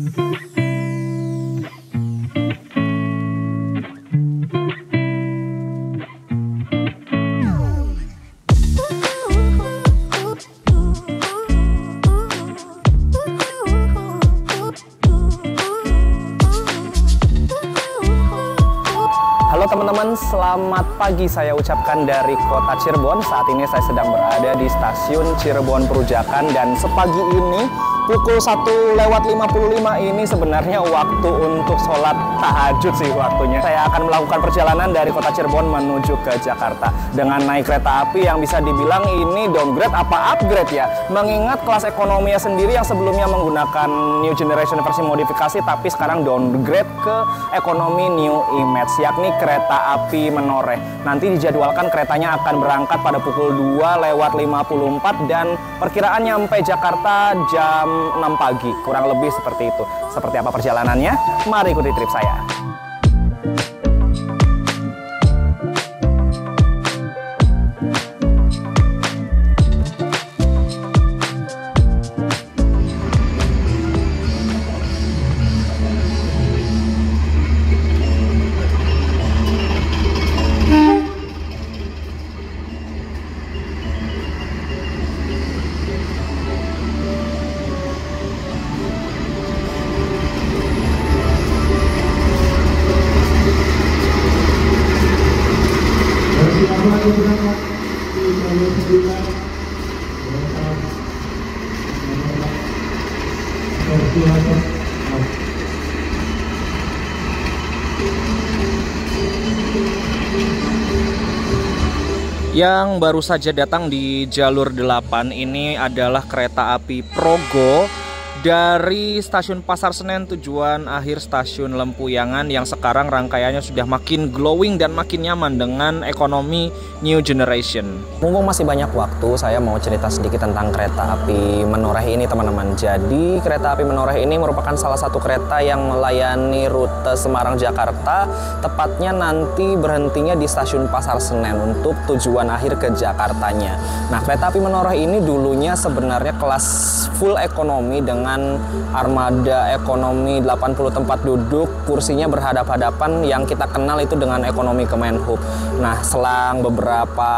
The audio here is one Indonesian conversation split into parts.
Halo teman-teman, selamat pagi saya ucapkan dari kota Cirebon. Saat ini saya sedang berada di stasiun Cirebon Perujakan dan sepagi ini pukul 1:55 ini sebenarnya waktu untuk sholat tahajud sih waktunya. Saya akan melakukan perjalanan dari kota Cirebon menuju ke Jakarta dengan naik kereta api yang bisa dibilang ini downgrade apa upgrade ya. Mengingat kelas ekonominya sendiri yang sebelumnya menggunakan New Generation versi modifikasi tapi sekarang downgrade ke ekonomi New Image, yakni kereta api menoreh. Nanti dijadwalkan keretanya akan berangkat pada pukul 2:54 dan perkiraan nyampe Jakarta jam 6 pagi, kurang lebih seperti itu. Seperti apa perjalanannya? Mari ikuti trip saya. Yang baru saja datang di jalur 8 ini adalah kereta api Progo dari stasiun Pasar Senen tujuan akhir stasiun Lempuyangan yang sekarang rangkaiannya sudah makin glowing dan makin nyaman dengan ekonomi New Generation. Mumpung masih banyak waktu, saya mau cerita sedikit tentang kereta api menoreh ini teman-teman. Jadi kereta api menoreh ini merupakan salah satu kereta yang melayani rute Semarang-Jakarta, tepatnya nanti berhentinya di stasiun Pasar Senen untuk tujuan akhir ke Jakartanya. Nah, kereta api menoreh ini dulunya sebenarnya kelas full ekonomi dengan armada ekonomi 80 tempat duduk, kursinya berhadap-hadapan yang kita kenal itu dengan ekonomi Kemenhub. Nah, selang beberapa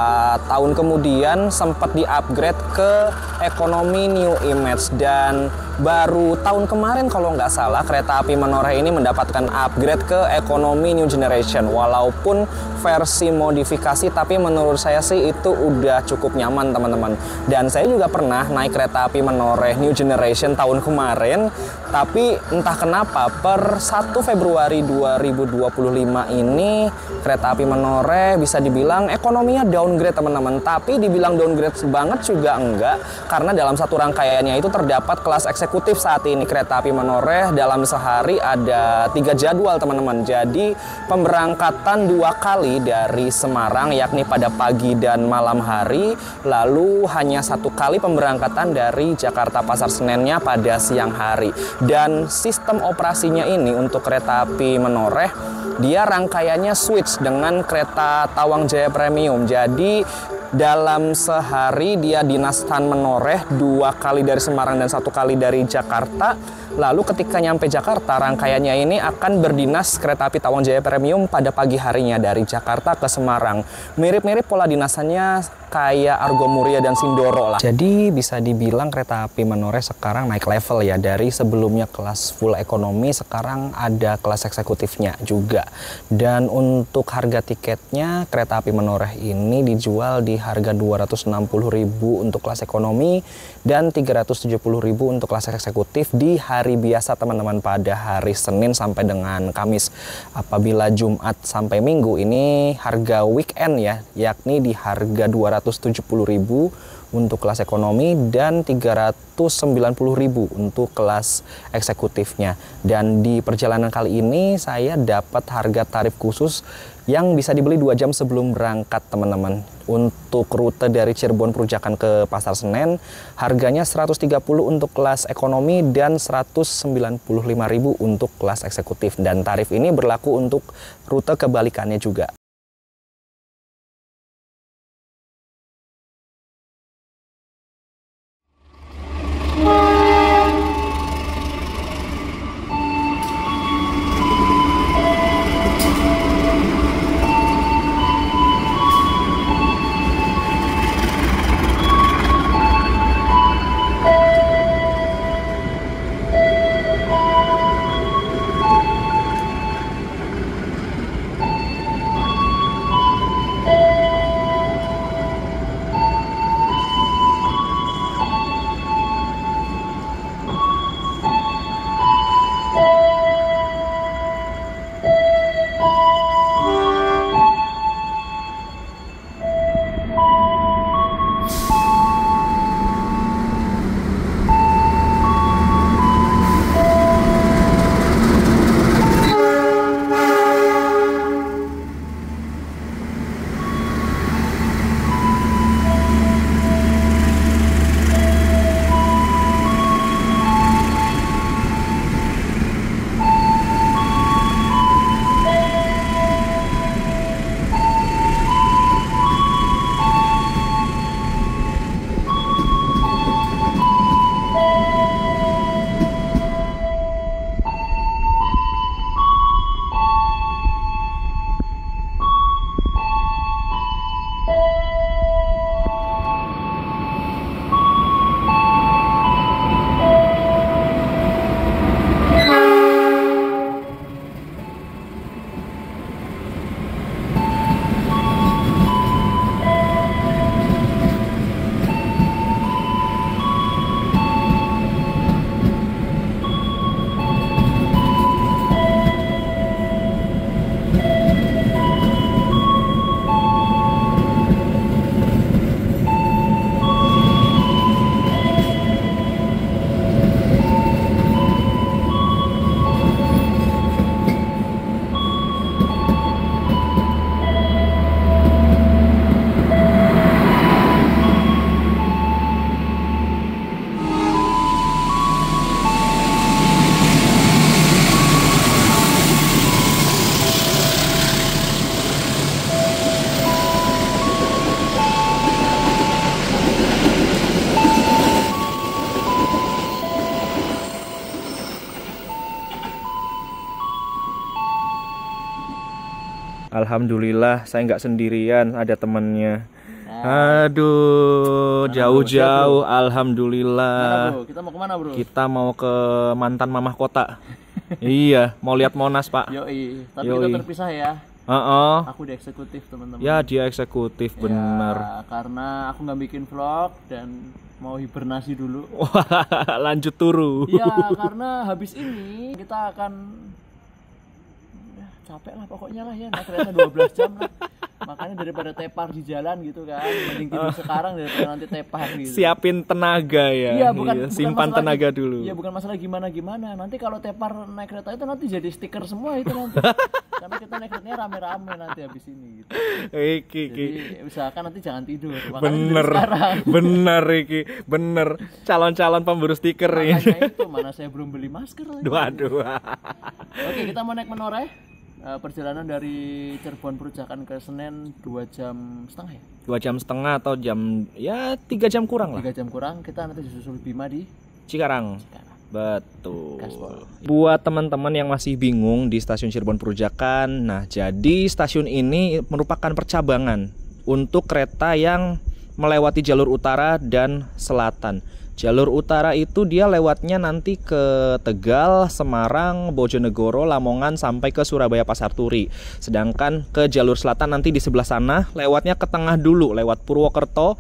tahun kemudian sempat di-upgrade ke ekonomi New Image dan baru tahun kemarin kalau nggak salah kereta api menoreh ini mendapatkan upgrade ke ekonomi New Generation. Walaupun versi modifikasi, tapi menurut saya sih itu udah cukup nyaman teman-teman. Dan saya juga pernah naik kereta api menoreh New Generation tahun kemarin, tapi entah kenapa per 1 Februari 2025 ini kereta api menoreh bisa dibilang ekonominya downgrade teman-teman. Tapi dibilang downgrade banget juga enggak, karena dalam satu rangkaiannya itu terdapat kelas eksekutif saat ini. Kereta api menoreh dalam sehari ada 3 jadwal teman-teman. Jadi pemberangkatan 2 kali dari Semarang, yakni pada pagi dan malam hari. Lalu hanya 1 kali pemberangkatan dari Jakarta Pasar Senennya pada siang hari. Dan sistem operasinya ini untuk kereta api menoreh, dia rangkaiannya switch dengan kereta Tawang Jaya Premium. Jadi dalam sehari dia dinastan menoreh 2 kali dari Semarang dan 1 kali dari Jakarta. Lalu ketika nyampe Jakarta, rangkaiannya ini akan berdinas kereta api Tawang Jaya Premium pada pagi harinya dari Jakarta ke Semarang. Mirip-mirip pola dinasannya kayak Argo Muria dan Sindoro lah. Jadi bisa dibilang kereta api menoreh sekarang naik level ya. Dari sebelumnya kelas full ekonomi, sekarang ada kelas eksekutifnya juga. Dan untuk harga tiketnya, kereta api menoreh ini dijual di harga 260.000 untuk kelas ekonomi dan 370.000 untuk kelas eksekutif di hari biasa teman-teman, pada hari Senin sampai dengan Kamis. Apabila Jumat sampai Minggu ini harga weekend ya, yakni di harga 270.000 untuk kelas ekonomi dan 390.000 untuk kelas eksekutifnya. Dan di perjalanan kali ini saya dapat harga tarif khusus yang bisa dibeli 2 jam sebelum berangkat teman-teman. Untuk rute dari Cirebon Perujakan ke Pasar Senen harganya 130 untuk kelas ekonomi dan 195.000 untuk kelas eksekutif. Dan tarif ini berlaku untuk rute kebalikannya juga. Alhamdulillah saya nggak sendirian, ada temennya. Aduh, jauh-jauh. Alhamdulillah. Bro? Kita mau kemana bro? Kita mau ke mantan mamah kota. Iya, mau lihat Monas pak. Yoi, tapi kita terpisah ya. Aku di eksekutif teman-teman. Ya dia eksekutif ya, bener. Karena aku nggak bikin vlog dan mau hibernasi dulu. Lanjut turu. Iya, karena habis ini kita akan capek lah pokoknya lah ya, naik kereta 12 jam lah. Makanya daripada tepar di jalan gitu kan, mending tidur sekarang daripada nanti tepar gitu. Siapin tenaga ya. Iya, bukan simpan tenaga dulu. Iya, bukan masalah gimana. Nanti kalau tepar naik kereta itu nanti jadi stiker semua itu nanti. Karena kita naik keretanya rame-rame nanti habis ini gitu. Jadi usahakan nanti jangan tidur. Bener Iki. Bener. Calon-calon pemburu stiker ini. Makanya itu mana saya belum beli masker lagi. Waduh. Oke, kita mau naik menoreh. Perjalanan dari Cirebon Perujakan ke Senen 2,5 jam ya? 2,5 jam atau jam ya 3 jam kurang lah. 3 jam kurang, kita nanti disusul Bima di Cikarang. Betul. Gaspol. Buat teman-teman yang masih bingung di stasiun Cirebon Perujakan, nah jadi stasiun ini merupakan percabangan untuk kereta yang melewati jalur utara dan selatan. Jalur utara itu dia lewatnya nanti ke Tegal, Semarang, Bojonegoro, Lamongan sampai ke Surabaya Pasar Turi. Sedangkan ke jalur selatan nanti di sebelah sana lewatnya ke tengah dulu, lewat Purwokerto,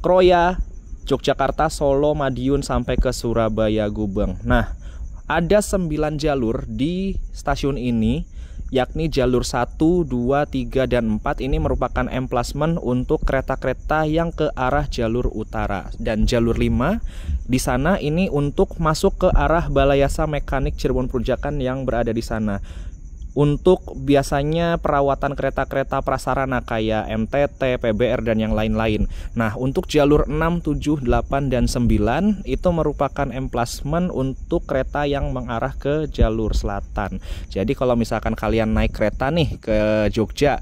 Kroya, Yogyakarta, Solo, Madiun sampai ke Surabaya Gubeng. Nah, ada 9 jalur di stasiun ini, yakni jalur 1, 2, 3, dan 4 ini merupakan emplacement untuk kereta-kereta yang ke arah jalur utara. Dan jalur 5 di sana ini untuk masuk ke arah Balai Yasa Mekanik Cirebon Perujakan yang berada di sana. Untuk biasanya perawatan kereta-kereta prasarana kayak MTT, PBR, dan yang lain-lain. Nah, untuk jalur 6, 7, 8, dan 9 itu merupakan emplacement untuk kereta yang mengarah ke jalur selatan. Jadi kalau misalkan kalian naik kereta nih ke Jogja,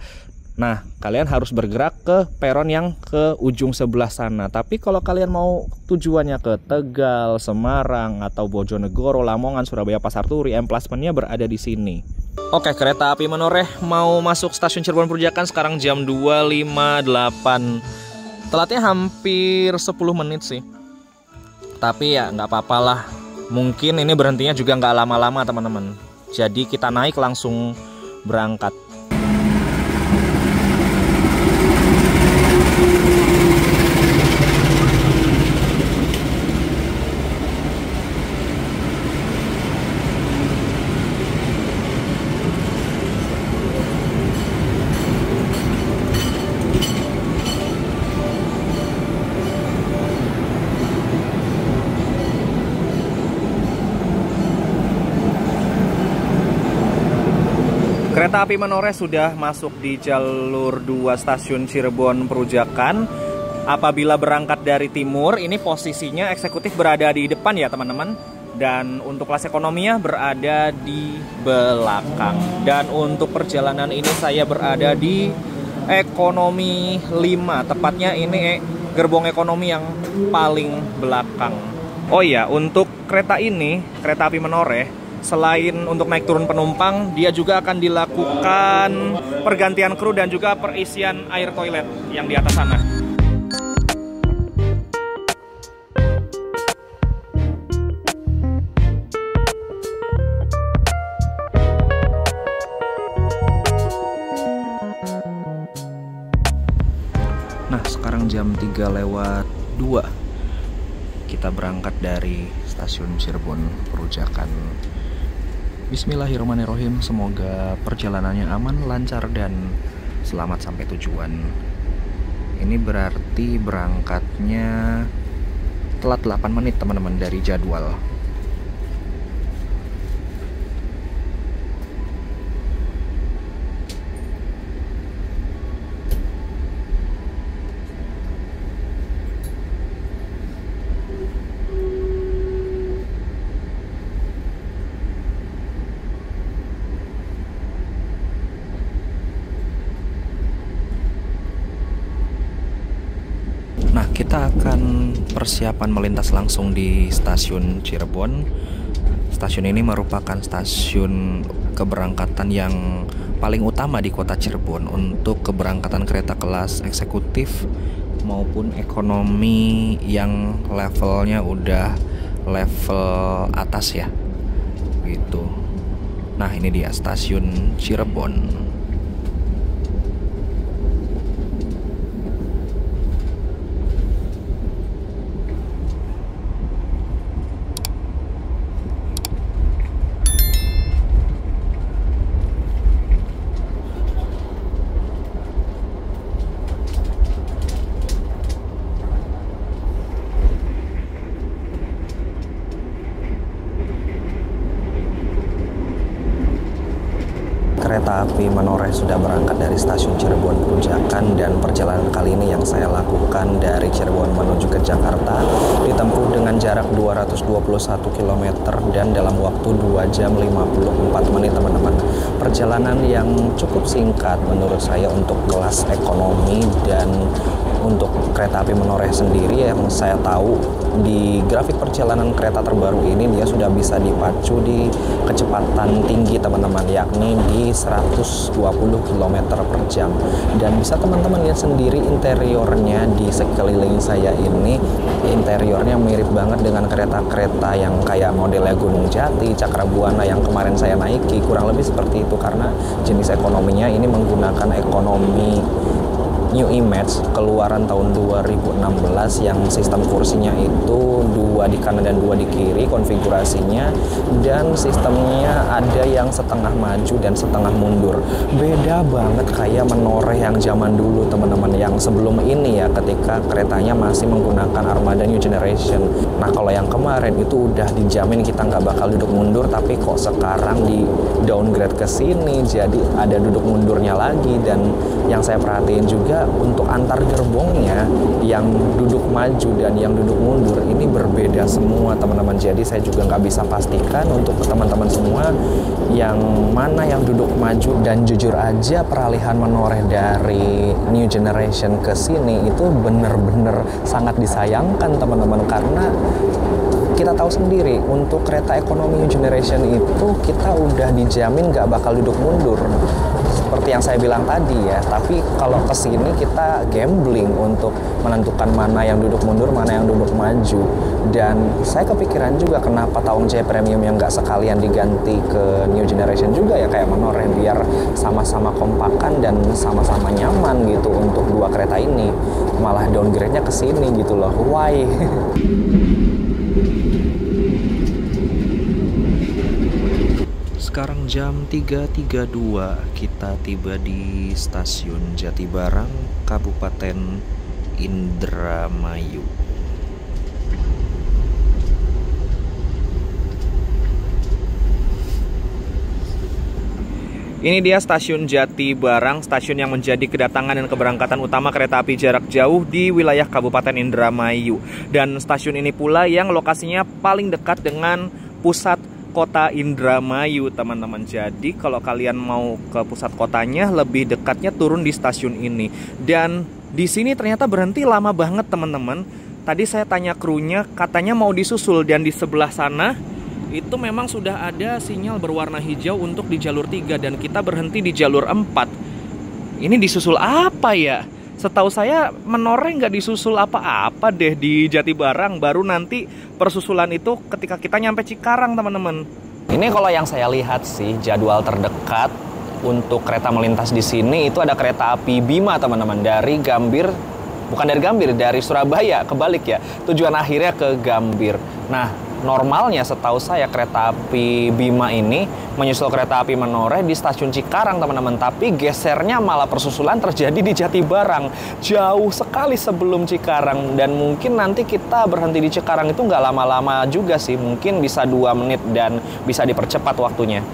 nah kalian harus bergerak ke peron yang ke ujung sebelah sana. Tapi kalau kalian mau tujuannya ke Tegal, Semarang, atau Bojonegoro, Lamongan, Surabaya Pasar Turi, emplacementnya berada di sini. Oke, kereta api menoreh mau masuk stasiun Cirebon Perujakan sekarang jam 2.58. Telatnya hampir 10 menit sih. Tapi ya nggak apa-apa lah. Mungkin ini berhentinya juga nggak lama-lama teman-teman. Jadi kita naik langsung berangkat. Kereta api menoreh sudah masuk di jalur 2 stasiun Cirebon Perujakan. Apabila berangkat dari timur, ini posisinya eksekutif berada di depan ya teman-teman. Dan untuk kelas ekonominya berada di belakang. Dan untuk perjalanan ini saya berada di ekonomi 5. Tepatnya ini gerbong ekonomi yang paling belakang. Oh iya, untuk kereta ini, kereta api menoreh, selain untuk naik turun penumpang, dia juga akan dilakukan pergantian kru dan juga perisian air toilet yang di atas sana. Nah, sekarang jam 3:02. Kita berangkat dari stasiun Cirebon Perujakan. Bismillahirrahmanirrahim, semoga perjalanannya aman, lancar, dan selamat sampai tujuan. Ini berarti berangkatnya telat 8 menit teman-teman dari jadwal. Nah, kita akan persiapan melintas langsung di stasiun Cirebon. Stasiun ini merupakan stasiun keberangkatan yang paling utama di kota Cirebon untuk keberangkatan kereta kelas eksekutif maupun ekonomi yang levelnya udah level atas ya gitu. Nah, ini dia stasiun Cirebon. Kereta api Menoreh sudah berangkat dari stasiun Cirebon Perujakan, dan perjalanan kali ini yang saya lakukan dari Cirebon menuju ke Jakarta ditempuh dengan jarak 221 km dan dalam waktu 2 jam 54 menit teman-teman. Perjalanan yang cukup singkat menurut saya untuk kelas ekonomi, dan untuk kereta api Menoreh sendiri yang saya tahu di grafik perjalanan kereta terbaru ini dia sudah bisa dipacu di kecepatan tinggi teman-teman, yakni di 120 km per jam. Dan bisa teman-teman lihat sendiri interiornya di sekeliling saya ini. Interiornya mirip banget dengan kereta-kereta yang kayak modelnya Gunung Jati, Cakrabuana yang kemarin saya naiki, kurang lebih seperti itu, karena jenis ekonominya ini menggunakan ekonomi New Image keluaran tahun 2016 yang sistem kursinya itu 2 di kanan dan 2 di kiri konfigurasinya, dan sistemnya ada yang setengah maju dan setengah mundur. Beda banget kayak Menoreh yang zaman dulu teman-teman, yang sebelum ini ya, ketika keretanya masih menggunakan armada New Generation. Nah, kalau yang kemarin itu udah dijamin kita nggak bakal duduk mundur, tapi kok sekarang di downgrade ke sini jadi ada duduk mundurnya lagi. Dan yang saya perhatiin juga untuk antar gerbongnya, yang duduk maju dan yang duduk mundur ini berbeda semua teman-teman. Jadi saya juga nggak bisa pastikan untuk teman-teman semua yang mana yang duduk maju. Dan jujur aja peralihan Menoreh dari New Generation ke sini itu bener-bener sangat disayangkan teman-teman, karena kita tahu sendiri untuk kereta ekonomi New Generation itu kita udah dijamin nggak bakal duduk mundur seperti yang saya bilang tadi ya. Tapi kalau kesini kita gambling untuk menentukan mana yang duduk mundur, mana yang duduk maju. Dan saya kepikiran juga kenapa Tawang Jaya Premium yang nggak sekalian diganti ke New Generation juga ya kayak Menoreh, biar sama-sama kompakan dan sama-sama nyaman gitu untuk dua kereta ini. Malah downgrade-nya ke sini gitu loh. Why? Sekarang jam 3.32, kita tiba di stasiun Jatibarang, Kabupaten Indramayu. Ini dia stasiun Jatibarang, stasiun yang menjadi kedatangan dan keberangkatan utama kereta api jarak jauh di wilayah Kabupaten Indramayu. Dan stasiun ini pula yang lokasinya paling dekat dengan pusat kota Indramayu teman-teman. Jadi kalau kalian mau ke pusat kotanya, lebih dekatnya turun di stasiun ini. Dan di sini ternyata berhenti lama banget teman-teman. Tadi saya tanya krunya, katanya mau disusul, dan di sebelah sana itu memang sudah ada sinyal berwarna hijau untuk di jalur 3, dan kita berhenti di jalur 4. Ini disusul apa ya? Setahu saya Menoreh nggak disusul apa-apa deh di Jatibarang, baru nanti persusulan itu ketika kita nyampe Cikarang teman-teman. Ini kalau yang saya lihat sih jadwal terdekat untuk kereta melintas di sini itu ada kereta api Bima teman-teman, dari Gambir, bukan dari Gambir, dari Surabaya, kebalik ya, tujuan akhirnya ke Gambir. Nah, normalnya setahu saya kereta api Bima ini menyusul kereta api Menoreh di stasiun Cikarang teman-teman, tapi gesernya malah persusulan terjadi di Jatibarang, jauh sekali sebelum Cikarang. Dan mungkin nanti kita berhenti di Cikarang itu nggak lama-lama juga sih, mungkin bisa 2 menit dan bisa dipercepat waktunya.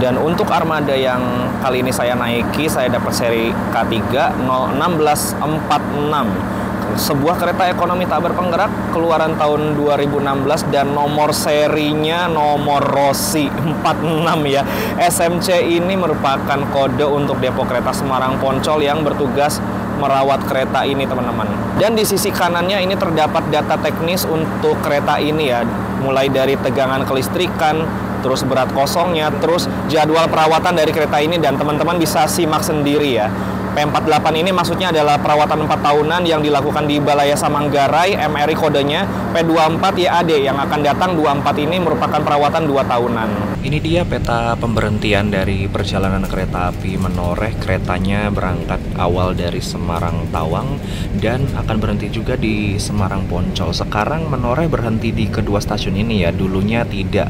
Dan untuk armada yang kali ini saya naiki, saya dapat seri K3 01646. Sebuah kereta ekonomi tak berpenggerak keluaran tahun 2016 dan nomor serinya nomor Rossi 46 ya. SMC ini merupakan kode untuk depo kereta Semarang Poncol yang bertugas merawat kereta ini teman-teman. Dan di sisi kanannya ini terdapat data teknis untuk kereta ini ya, mulai dari tegangan kelistrikan, terus berat kosongnya, terus jadwal perawatan dari kereta ini, dan teman-teman bisa simak sendiri ya. P48 ini maksudnya adalah perawatan 4 tahunan yang dilakukan di Balai Yasa Manggarai, MRI kodenya. P24 YAD yang akan datang 24 ini merupakan perawatan 2 tahunan. Ini dia peta pemberhentian dari perjalanan kereta api Menoreh. Keretanya berangkat awal dari Semarang Tawang dan akan berhenti juga di Semarang Poncol. Sekarang Menoreh berhenti di kedua stasiun ini ya, dulunya tidak.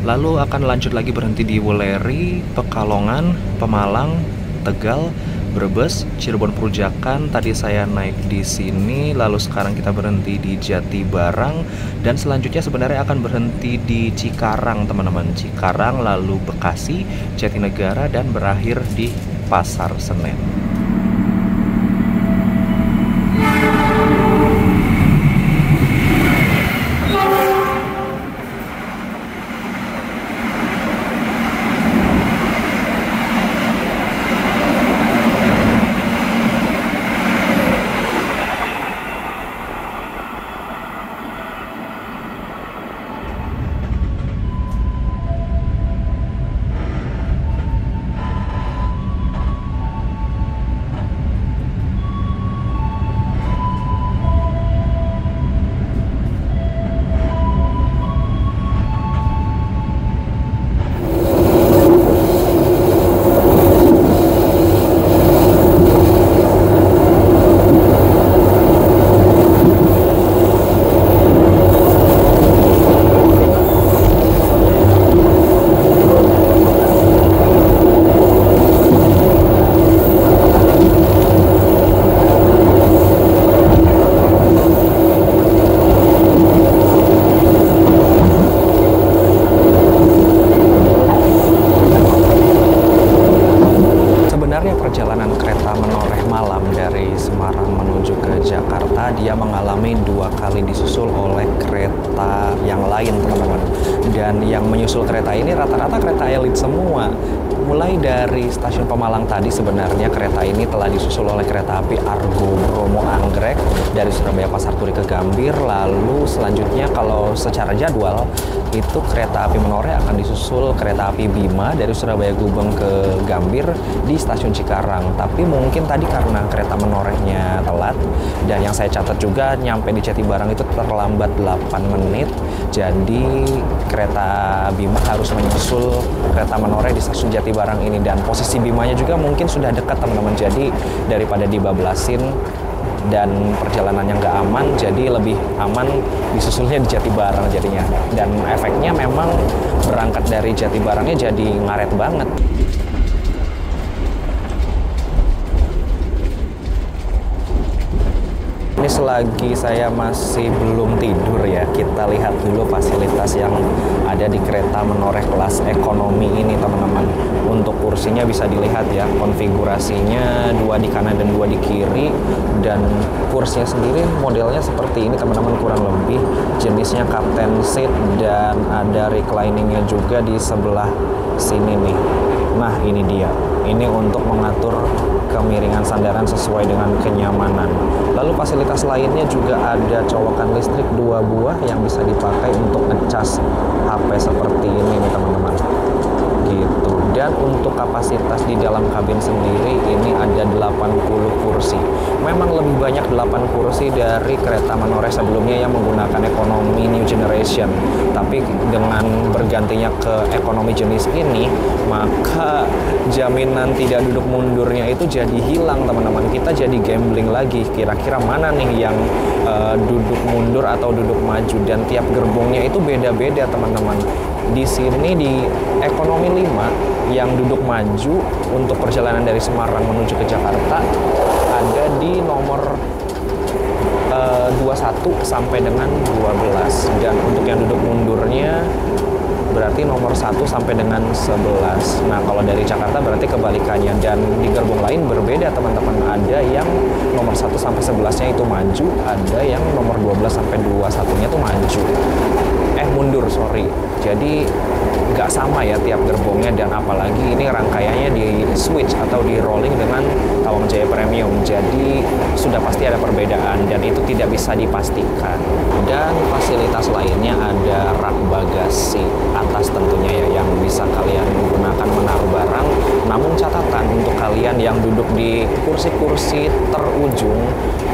Lalu akan lanjut lagi berhenti di Wuleri, Pekalongan, Pemalang, Tegal, Brebes, Cirebon Perujakan. Tadi saya naik di sini, lalu sekarang kita berhenti di Jatibarang, dan selanjutnya sebenarnya akan berhenti di Cikarang, teman-teman. Cikarang, lalu Bekasi, Jatinegara, dan berakhir di Pasar Senen. Perjalanan kereta Menoreh malam dari Semarang menuju ke Jakarta, dia mengalami 2 kali disusul oleh kereta yang lain, teman-teman. Dan yang menyusul kereta ini rata-rata kereta elit semua. Mulai dari stasiun Pemalang tadi sebenarnya kereta ini telah disusul oleh kereta api Argo Bromo Anggrek dari Surabaya Pasar Turi ke Gambir. Lalu selanjutnya kalau secara jadwal itu kereta api Menoreh akan disusul kereta api Bima dari Surabaya Gubeng ke Gambir di stasiun Cikarang. Tapi mungkin tadi karena kereta Menorehnya telat, dan yang saya catat juga nyampe di Jatibarang itu terlambat 8 menit. Jadi kereta Bima harus menyusul kereta Menoreh di stasiun Jatibarang ini, dan posisi Bimanya juga mungkin sudah dekat, teman-teman. Jadi daripada dibablasin dan perjalanannya nggak aman, jadi lebih aman disusulnya di Jatibarang jadinya. Dan efeknya memang berangkat dari Jatibarangnya jadi ngaret banget. Ini selagi saya masih belum tidur ya, kita lihat dulu fasilitas yang ada di kereta Menoreh kelas ekonomi ini, teman-teman. Untuk kursinya bisa dilihat ya, konfigurasinya 2 di kanan dan 2 di kiri, dan kursinya sendiri modelnya seperti ini, teman-teman, kurang lebih jenisnya captain seat, dan ada recliningnya juga di sebelah sini nih. Nah, ini dia. Ini untuk mengatur kemiringan sandaran sesuai dengan kenyamanan. Lalu fasilitas lainnya juga ada colokan listrik 2 buah yang bisa dipakai untuk ngecas HP seperti ini nih, teman-teman. Gitu. Dan untuk kapasitas di dalam kabin sendiri ini ada 80 kursi. Memang lebih banyak 8 kursi dari kereta Menoreh sebelumnya yang menggunakan ekonomi new generation. Tapi dengan bergantinya ke ekonomi jenis ini, maka jaminan tidak duduk mundurnya itu jadi hilang, teman-teman. Kita jadi gambling lagi, kira-kira mana nih yang duduk mundur atau duduk maju, dan tiap gerbongnya itu beda-beda, teman-teman. Di sini di ekonomi 5 yang duduk maju untuk perjalanan dari Semarang menuju ke Jakarta ada di nomor 21 sampai dengan 12, dan untuk yang duduk mundurnya berarti nomor 1 sampai dengan 11. Nah, kalau dari Jakarta berarti kebalikannya, dan di gerbong lain berbeda, teman-teman. Ada yang nomor 1 sampai 11-nya itu maju, ada yang nomor 12 sampai 21-nya itu maju. Mundur, sorry. Jadi nggak sama ya tiap gerbongnya, dan apalagi ini rangkaiannya di switch atau di rolling dengan Tawang Jaya Premium. Jadi sudah pasti ada perbedaan, dan itu tidak bisa dipastikan. Dan fasilitas lainnya ada rak bagasi atas tentunya. kursi-kursi terujung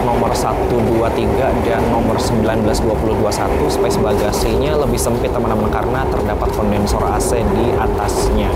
nomor 1, 2, 3 dan nomor 19, 20, 21 space bagasinya lebih sempit teman-teman karena terdapat kondensor AC di atasnya.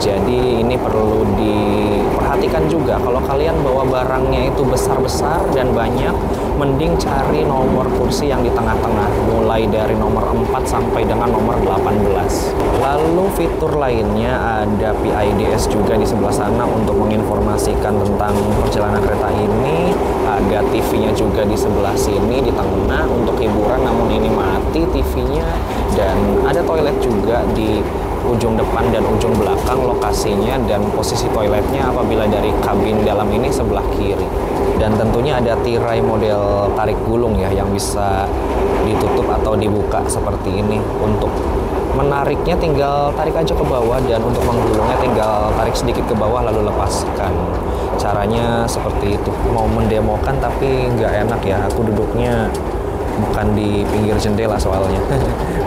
Jadi ini perlu diperhatikan juga kalau kalian bawa barangnya itu besar-besar dan banyak, mending cari nomor kursi yang di tengah-tengah mulai dari nomor 4 sampai dengan nomor 18. Lalu fitur lainnya ada PIDS juga di sebelah sana untuk menginformasikan tentang perjalanan kereta ini. Ada TV-nya juga di sebelah sini di tengah untuk hiburan, namun ini mati TV-nya. Dan ada toilet juga di ujung depan dan ujung belakang lokasinya, dan posisi toiletnya apabila dari kabin dalam ini sebelah kiri. Dan tentunya ada tirai model tarik gulung ya yang bisa ditutup atau dibuka seperti ini. Untuk menariknya tinggal tarik aja ke bawah, dan untuk menggulungnya tinggal tarik sedikit ke bawah lalu lepaskan. Caranya seperti itu. Mau mendemokan tapi nggak enak ya, aku duduknya bukan di pinggir jendela soalnya.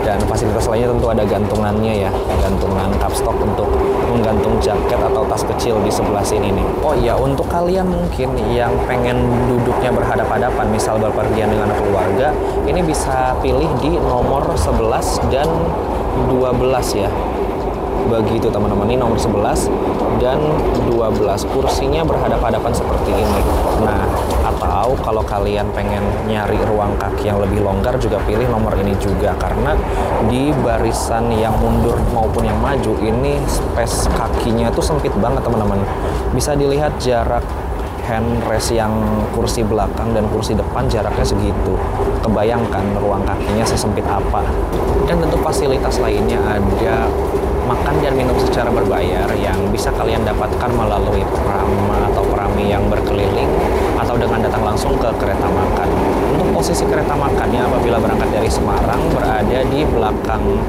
Dan fasilitas lainnya tentu ada gantungannya ya, gantungan cupstock untuk menggantung jaket atau tas kecil di sebelah sini nih. Oh iya, untuk kalian mungkin yang pengen duduknya berhadap-hadapan, misal berpergian dengan keluarga, ini bisa pilih di nomor 11 dan 12 ya. Begitu teman-teman, ini nomor 11 dan 12, kursinya berhadap-hadapan seperti ini. Nah, atau kalau kalian pengen nyari ruang kaki yang lebih longgar juga pilih nomor ini juga, karena di barisan yang mundur maupun yang maju ini space kakinya itu sempit banget teman-teman. Bisa dilihat jarak handrest yang kursi belakang dan kursi depan jaraknya segitu. Kebayangkan ruang kakinya sesempit apa. Dan tentu fasilitas lainnya ada makan dan minum secara berbayar yang bisa kalian dapatkan melalui prama atau prami yang berkeliling atau dengan datang langsung ke kereta makan. Untuk posisi kereta makannya apabila berangkat dari Semarang berada di belakang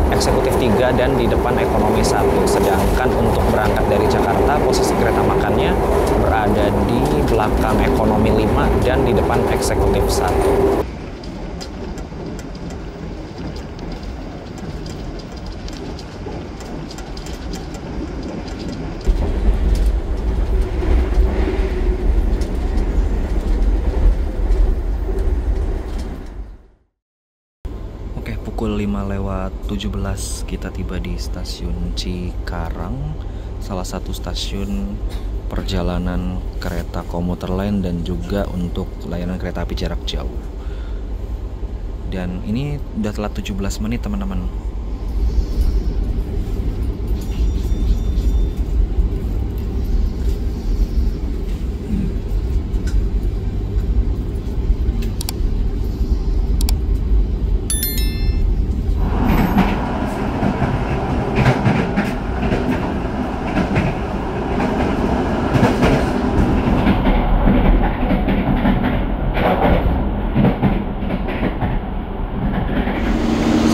eksekutif 3 dan di depan ekonomi 1. Sedangkan untuk berangkat dari Jakarta posisi kereta makannya berada di belakang ekonomi 5 dan di depan eksekutif 1. Pukul 5:17 kita tiba di stasiun Cikarang, salah satu stasiun perjalanan kereta komuter lain dan juga untuk layanan kereta api jarak jauh. Dan ini udah telat 17 menit teman-teman.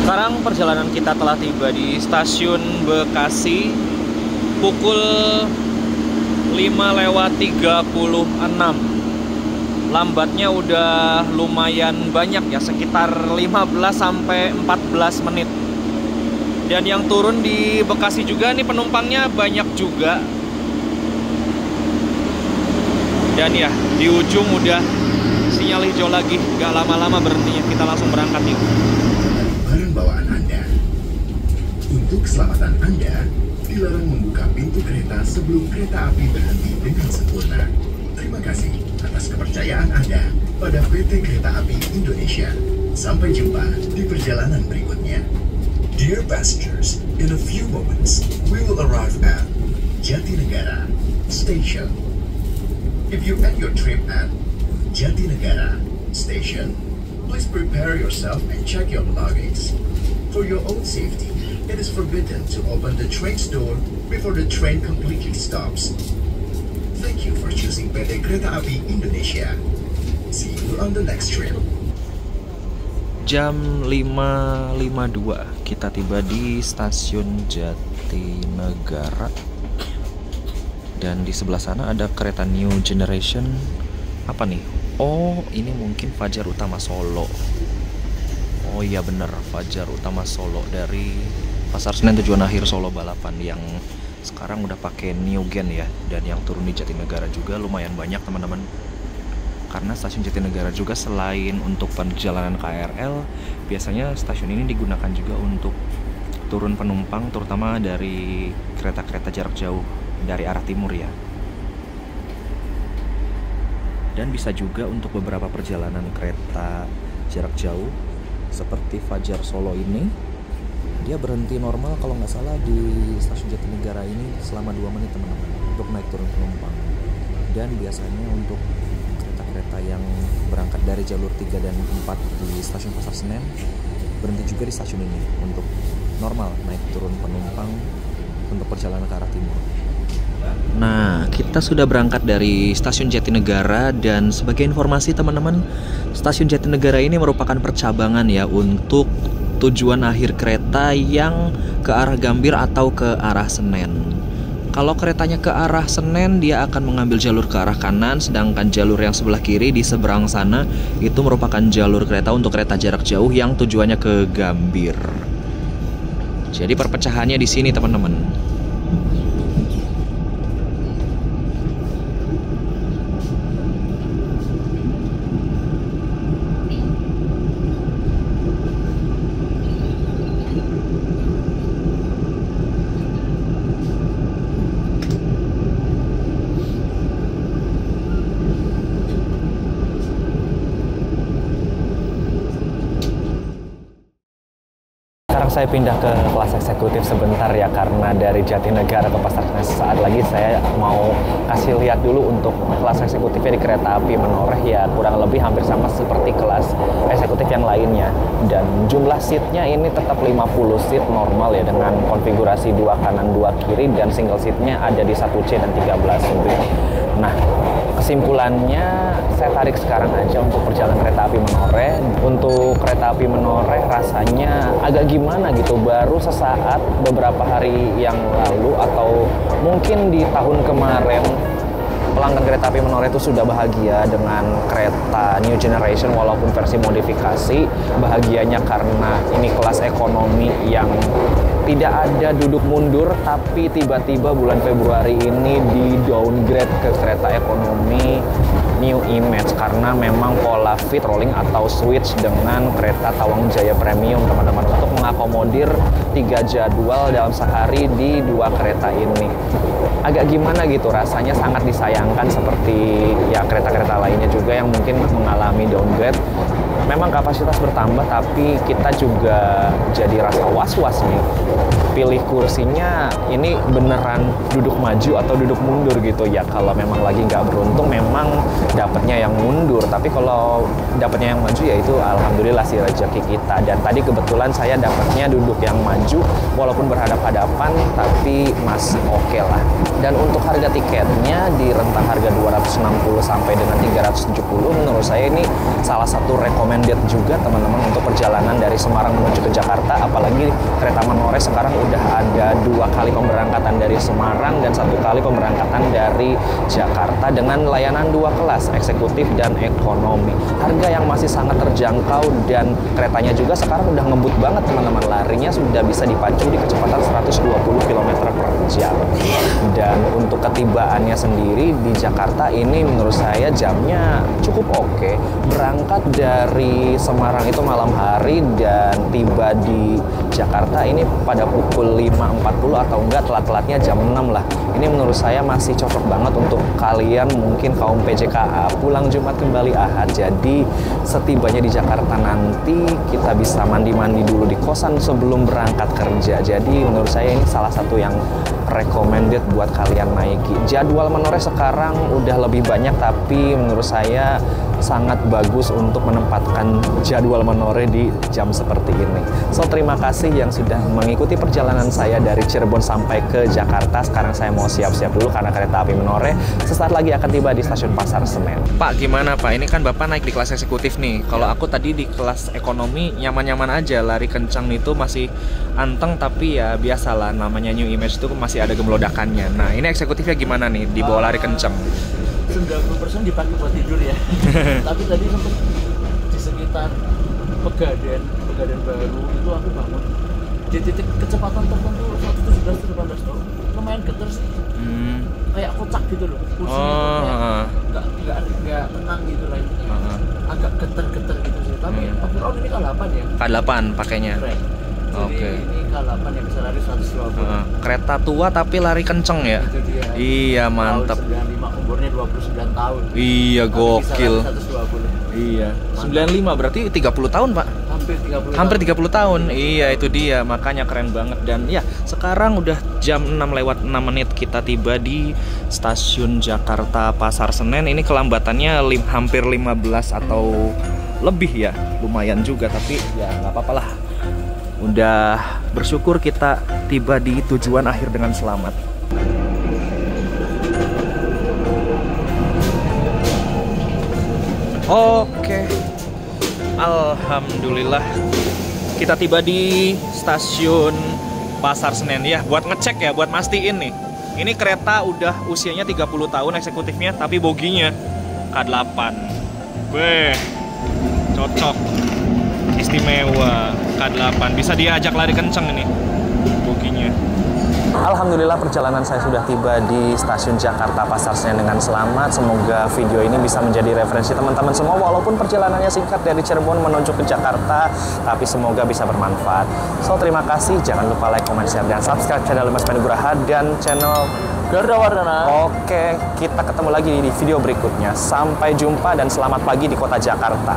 Sekarang perjalanan kita telah tiba di stasiun Bekasi pukul 5:36. Lambatnya udah lumayan banyak ya, sekitar 15 sampai 14 menit. Dan yang turun di Bekasi juga nih penumpangnya banyak juga. Dan ya, di ujung udah sinyal hijau lagi, gak lama-lama berhentinya, kita langsung berangkat yuk. Barang bawaan Anda. Untuk keselamatan Anda, dilarang membuka pintu kereta sebelum kereta api berhenti dengan sempurna. Terima kasih atas kepercayaan Anda pada PT Kereta Api Indonesia. Sampai jumpa di perjalanan berikutnya. Dear passengers, in a few moments, we will arrive at Jatinegara Station. If you end your trip at Jatinegara Station, please prepare yourself and check your belongings. For your own safety, it is forbidden to open the train's door before the train completely stops. Thank you for choosing PT Kereta Api Indonesia. See you on the next trip. Jam 5:52 kita tiba di stasiun Jatinegara. Dan di sebelah sana ada kereta New Generation. Apa nih? Oh, ini mungkin Fajar Utama Solo. Oh iya bener, Fajar Utama Solo dari Pasar Senen tujuan akhir Solo Balapan yang sekarang udah pakai New Gen ya. Dan yang turun di Jatinegara juga lumayan banyak teman-teman. Karena stasiun Jatinegara juga selain untuk perjalanan KRL, biasanya stasiun ini digunakan juga untuk turun penumpang, terutama dari kereta-kereta jarak jauh dari arah timur ya. Dan bisa juga untuk beberapa perjalanan kereta jarak jauh seperti Fajar Solo ini, dia berhenti normal kalau nggak salah di stasiun Jatinegara ini selama 2 menit teman-teman untuk naik turun penumpang. Dan biasanya untuk kereta yang berangkat dari jalur 3 dan 4 di stasiun Pasar Senen berhenti juga di stasiun ini untuk normal naik turun penumpang untuk perjalanan ke arah timur. Nah, kita sudah berangkat dari stasiun Jatinegara dan sebagai informasi teman-teman, stasiun Jatinegara ini merupakan percabangan ya untuk tujuan akhir kereta yang ke arah Gambir atau ke arah Senen. Kalau keretanya ke arah Senen, dia akan mengambil jalur ke arah kanan, sedangkan jalur yang sebelah kiri di seberang sana itu merupakan jalur kereta untuk kereta jarak jauh yang tujuannya ke Gambir. Jadi perpecahannya di sini teman-teman. Sekarang saya pindah ke kelas eksekutif sebentar ya, karena dari Jatinegara ke Pasar Senen saat lagi saya mau kasih lihat dulu untuk kelas eksekutifnya di kereta api Menoreh ya, kurang lebih hampir sama seperti kelas eksekutif yang lainnya. Dan jumlah seatnya ini tetap 50 seat normal ya, dengan konfigurasi 2 kanan 2 kiri, dan single seatnya ada di 1C dan 13 gitu. Nah, kesimpulannya saya tarik sekarang aja untuk perjalanan kereta api Menoreh. Untuk kereta api Menoreh rasanya agak gimana gitu, baru sesaat beberapa hari yang lalu atau mungkin di tahun kemarin pelanggan kereta api Menoreh itu sudah bahagia dengan kereta New Generation walaupun versi modifikasi. Bahagianya karena ini kelas ekonomi yang tidak ada duduk mundur, tapi tiba-tiba bulan Februari ini di downgrade ke kereta ekonomi New Image karena memang pola fit rolling atau switch dengan kereta Tawang Jaya Premium teman-teman, untuk mengakomodir 3 jadwal dalam sehari di 2 kereta ini. Agak gimana gitu, rasanya sangat disayangkan seperti ya kereta-kereta lainnya juga yang mungkin mengalami downgrade. Memang kapasitas bertambah, tapi kita juga jadi rasa was-was nih. Pilih kursinya ini beneran duduk maju atau duduk mundur gitu ya. Kalau memang lagi nggak beruntung memang dapatnya yang mundur, tapi kalau dapatnya yang maju ya itu alhamdulillah sih rezeki kita. Dan tadi kebetulan saya dapatnya duduk yang maju walaupun berhadap-hadapan, tapi masih oke lah. Dan untuk harga tiketnya di rentang harga 260 sampai dengan 370, menurut saya ini salah satu recommended juga teman-teman untuk perjalanan dari Semarang menuju ke Jakarta. Apalagi kereta Menoreh sekarang udah ada 2 kali pemberangkatan dari Semarang dan 1 kali pemberangkatan dari Jakarta dengan layanan 2 kelas, eksekutif dan ekonomi. Harga yang masih sangat terjangkau dan keretanya juga sekarang udah ngebut banget teman-teman. Larinya sudah bisa dipacu di kecepatan 120 km per jam. Dan untuk ketibaannya sendiri di Jakarta ini menurut saya jamnya cukup oke. Berangkat dari Semarang itu malam hari dan tiba di Jakarta ini pada pukul 5.40 atau enggak telat-telatnya jam 6 lah. Ini menurut saya masih cocok banget untuk kalian mungkin kaum PJKA pulang Jumat kembali Ahad. Jadi setibanya di Jakarta nanti kita bisa mandi-mandi dulu di kosan sebelum berangkat kerja. Jadi menurut saya ini salah satu yang recommended buat kalian naiki. Jadwal Menoreh sekarang udah lebih banyak, tapi menurut saya sangat bagus untuk menempatkan jadwal Menoreh di jam seperti ini. So, terima kasih yang sudah mengikuti perjalanan saya dari Cirebon sampai ke Jakarta. Sekarang saya mau siap-siap dulu karena kereta api Menoreh sesaat lagi akan tiba di stasiun Pasar Senen. Pak, gimana Pak? Ini kan Bapak naik di kelas eksekutif nih. Kalau aku tadi di kelas ekonomi nyaman-nyaman aja, lari kencang itu masih anteng, tapi ya biasalah namanya New Image itu masih ada gemelodakannya. Nah, ini eksekutifnya gimana nih? Dibawa lari kencang. 90% dipakai buat tidur ya. Tapi tadi sempat di sekitar Pegadaian Baru itu aku bangun di titik kecepatan tertentu 117-118 lumayan getar K8 pakainya. Oke. Ini K8 yang bisa lari 120. Kereta tua tapi lari kenceng ya. Itu dia. Iya, mantap. Tahun 95, umurnya 29 tahun. Iya, Tapi gokil. bisa lari 120. Iya. 95 berarti 30 tahun, Pak. Hampir 30 30 tahun. Iya, itu dia. Makanya keren banget. Dan ya, sekarang udah jam 6:06 kita tiba di stasiun Jakarta Pasar Senen. Ini kelambatannya hampir 15 atau lebih ya. Lumayan juga, tapi ya nggak apa-apa lah. Udah bersyukur kita tiba di tujuan akhir dengan selamat. Oke. Alhamdulillah kita tiba di stasiun Pasar Senen ya, buat ngecek ya, buat mastiin nih. Ini kereta udah usianya 30 tahun eksekutifnya, tapi boginya K8. Weh, cocok. Istimewa K8, bisa diajak lari kenceng ini boginya. Alhamdulillah perjalanan saya sudah tiba di stasiun Jakarta Pasar Senen dengan selamat. Semoga video ini bisa menjadi referensi teman-teman semua, walaupun perjalanannya singkat dari Cirebon menuju ke Jakarta, tapi semoga bisa bermanfaat. So, terima kasih, jangan lupa like, comment, share, dan subscribe channel Mas Pandu Nugraha dan channel Garuda Wardana. Oke, kita ketemu lagi di video berikutnya. Sampai jumpa dan selamat pagi di kota Jakarta.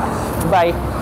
Bye.